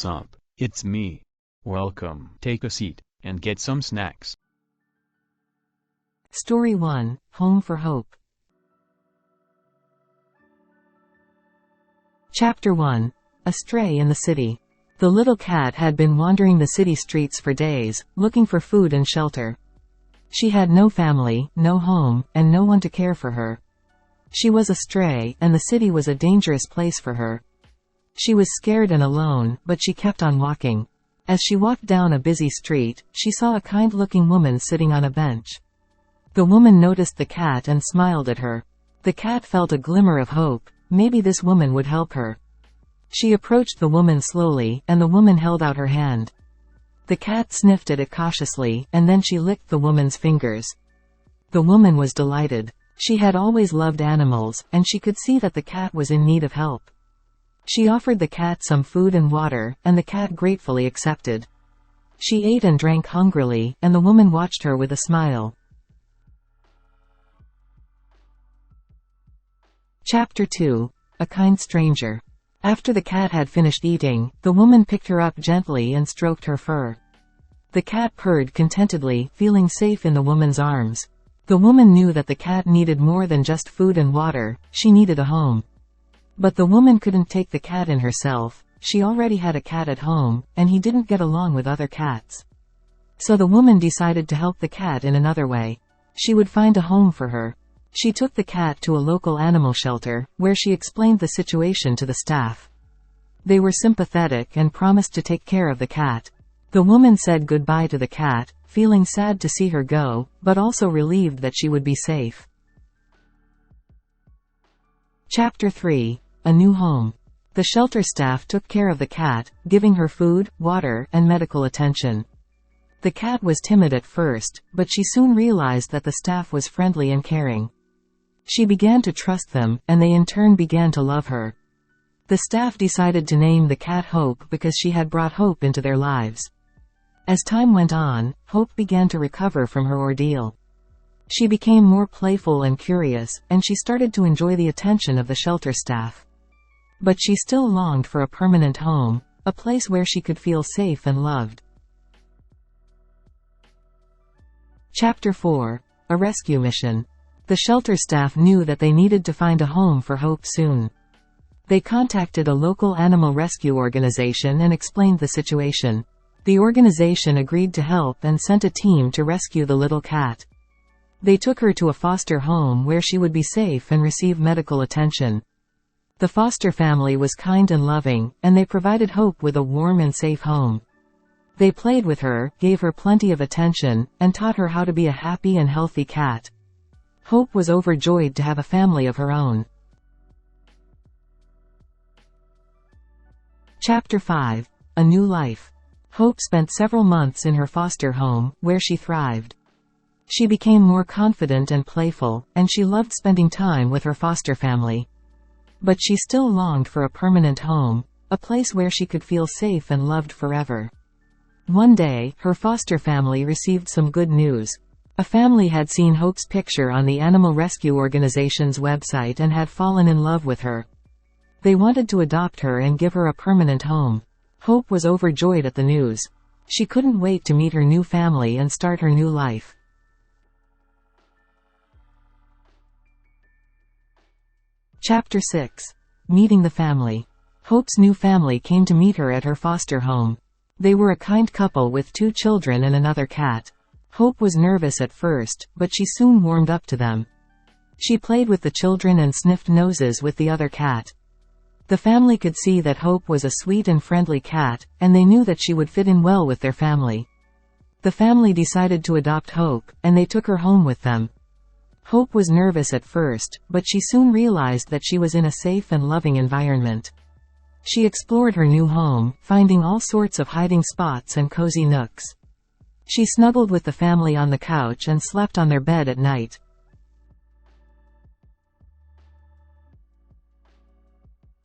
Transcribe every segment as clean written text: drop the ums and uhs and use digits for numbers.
What's up? It's me. Welcome. Take a seat, and get some snacks. Story 1, Home for Hope. Chapter 1. A Stray in the City. The little cat had been wandering the city streets for days, looking for food and shelter. She had no family, no home, and no one to care for her. She was a stray, and the city was a dangerous place for her. She was scared and alone, but she kept on walking. As she walked down a busy street, she saw a kind-looking woman sitting on a bench. The woman noticed the cat and smiled at her. The cat felt a glimmer of hope. Maybe this woman would help her. She approached the woman slowly, and the woman held out her hand. The cat sniffed at it cautiously, and then she licked the woman's fingers. The woman was delighted. She had always loved animals, and she could see that the cat was in need of help. She offered the cat some food and water, and the cat gratefully accepted. She ate and drank hungrily, and the woman watched her with a smile. Chapter 2. A Kind Stranger. After the cat had finished eating, the woman picked her up gently and stroked her fur. The cat purred contentedly, feeling safe in the woman's arms. The woman knew that the cat needed more than just food and water, she needed a home. But the woman couldn't take the cat in herself. She already had a cat at home, and he didn't get along with other cats. So the woman decided to help the cat in another way. She would find a home for her. She took the cat to a local animal shelter, where she explained the situation to the staff. They were sympathetic and promised to take care of the cat. The woman said goodbye to the cat, feeling sad to see her go, but also relieved that she would be safe. Chapter 3. A New Home. The shelter staff took care of the cat, giving her food, water, and medical attention. The cat was timid at first, but she soon realized that the staff was friendly and caring. She began to trust them, and they in turn began to love her. The staff decided to name the cat Hope because she had brought hope into their lives. As time went on, Hope began to recover from her ordeal. She became more playful and curious, and she started to enjoy the attention of the shelter staff. But she still longed for a permanent home, a place where she could feel safe and loved. Chapter 4. A Rescue Mission. The shelter staff knew that they needed to find a home for Hope soon. They contacted a local animal rescue organization and explained the situation. The organization agreed to help and sent a team to rescue the little cat. They took her to a foster home where she would be safe and receive medical attention. The foster family was kind and loving, and they provided Hope with a warm and safe home. They played with her, gave her plenty of attention, and taught her how to be a happy and healthy cat. Hope was overjoyed to have a family of her own. Chapter 5. A New Life. Hope spent several months in her foster home, where she thrived. She became more confident and playful, and she loved spending time with her foster family. But she still longed for a permanent home, a place where she could feel safe and loved forever. One day, her foster family received some good news. A family had seen Hope's picture on the animal rescue organization's website and had fallen in love with her. They wanted to adopt her and give her a permanent home. Hope was overjoyed at the news. She couldn't wait to meet her new family and start her new life. Chapter 6. Meeting the Family. Hope's new family came to meet her at her foster home. They were a kind couple with 2 children and another cat. Hope was nervous at first, but she soon warmed up to them. She played with the children and sniffed noses with the other cat. The family could see that Hope was a sweet and friendly cat, and they knew that she would fit in well with their family. The family decided to adopt Hope, and they took her home with them. Hope was nervous at first, but she soon realized that she was in a safe and loving environment. She explored her new home, finding all sorts of hiding spots and cozy nooks. She snuggled with the family on the couch and slept on their bed at night.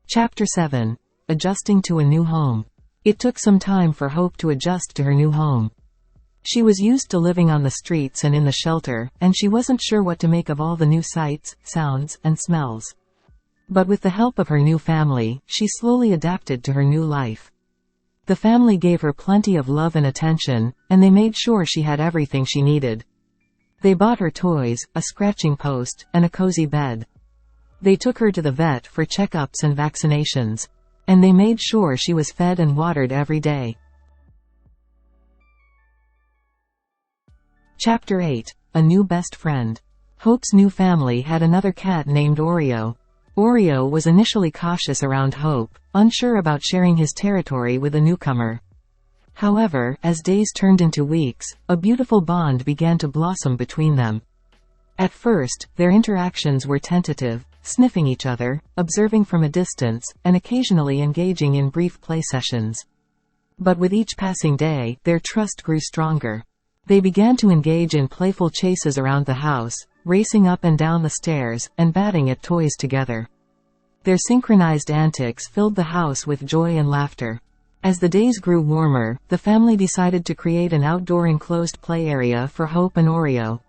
Chapter 7. Adjusting to a New Home. It took some time for Hope to adjust to her new home. She was used to living on the streets and in the shelter, and she wasn't sure what to make of all the new sights, sounds, and smells. But with the help of her new family, she slowly adapted to her new life. The family gave her plenty of love and attention, and they made sure she had everything she needed. They bought her toys, a scratching post, and a cozy bed. They took her to the vet for checkups and vaccinations. And they made sure she was fed and watered every day. Chapter 8. A New Best Friend. Hope's new family had another cat named Oreo. Oreo was initially cautious around Hope, unsure about sharing his territory with a newcomer. However, as days turned into weeks, a beautiful bond began to blossom between them. At first, their interactions were tentative, sniffing each other, observing from a distance, and occasionally engaging in brief play sessions. But with each passing day, their trust grew stronger. They began to engage in playful chases around the house, racing up and down the stairs, and batting at toys together. Their synchronized antics filled the house with joy and laughter. As the days grew warmer, the family decided to create an outdoor enclosed play area for Hope and Oreo.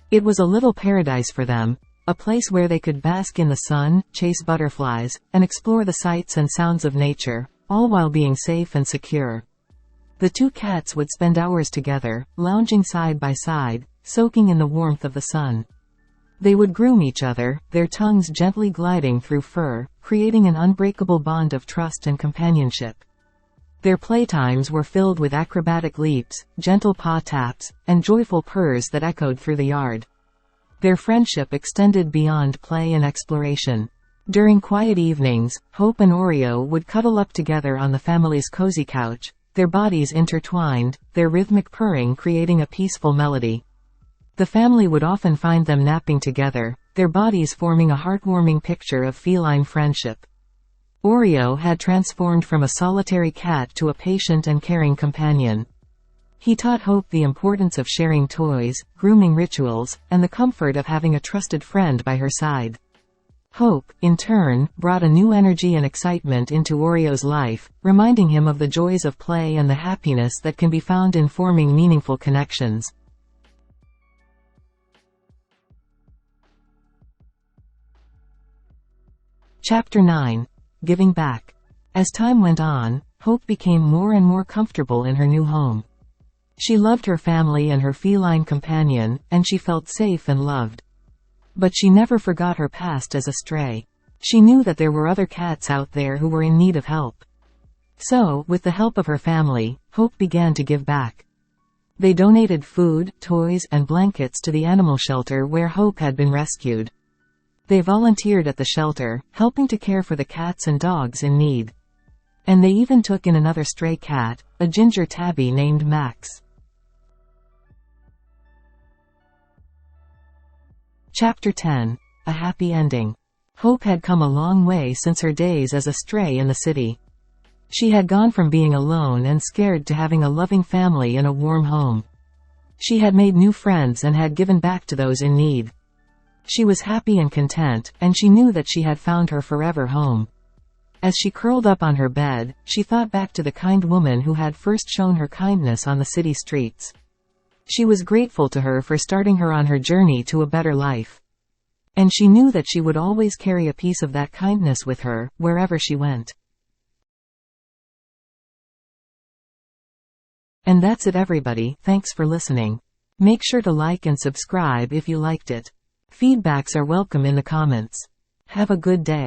It was a little paradise for them, a place where they could bask in the sun, chase butterflies, and explore the sights and sounds of nature, all while being safe and secure. The two cats would spend hours together, lounging side by side, soaking in the warmth of the sun. They would groom each other, their tongues gently gliding through fur, creating an unbreakable bond of trust and companionship. Their playtimes were filled with acrobatic leaps, gentle paw taps, and joyful purrs that echoed through the yard. Their friendship extended beyond play and exploration. During quiet evenings, Hope and Oreo would cuddle up together on the family's cozy couch, their bodies intertwined, their rhythmic purring creating a peaceful melody. The family would often find them napping together, their bodies forming a heartwarming picture of feline friendship. Oreo had transformed from a solitary cat to a patient and caring companion. He taught Hope the importance of sharing toys, grooming rituals, and the comfort of having a trusted friend by her side. Hope, in turn, brought a new energy and excitement into Oreo's life, reminding him of the joys of play and the happiness that can be found in forming meaningful connections. Chapter 9. Giving Back. As time went on, Hope became more and more comfortable in her new home. She loved her family and her feline companion, and she felt safe and loved. But she never forgot her past as a stray. She knew that there were other cats out there who were in need of help. So, with the help of her family, Hope began to give back. They donated food, toys, and blankets to the animal shelter where Hope had been rescued. They volunteered at the shelter, helping to care for the cats and dogs in need. And they even took in another stray cat, a ginger tabby named Max. Chapter 10. A Happy Ending. Hope had come a long way since her days as a stray in the city. She had gone from being alone and scared to having a loving family and a warm home. She had made new friends and had given back to those in need. She was happy and content, and she knew that she had found her forever home. As she curled up on her bed, she thought back to the kind woman who had first shown her kindness on the city streets. She was grateful to her for starting her on her journey to a better life. And she knew that she would always carry a piece of that kindness with her, wherever she went. And that's it everybody, thanks for listening. Make sure to like and subscribe if you liked it. Feedbacks are welcome in the comments. Have a good day.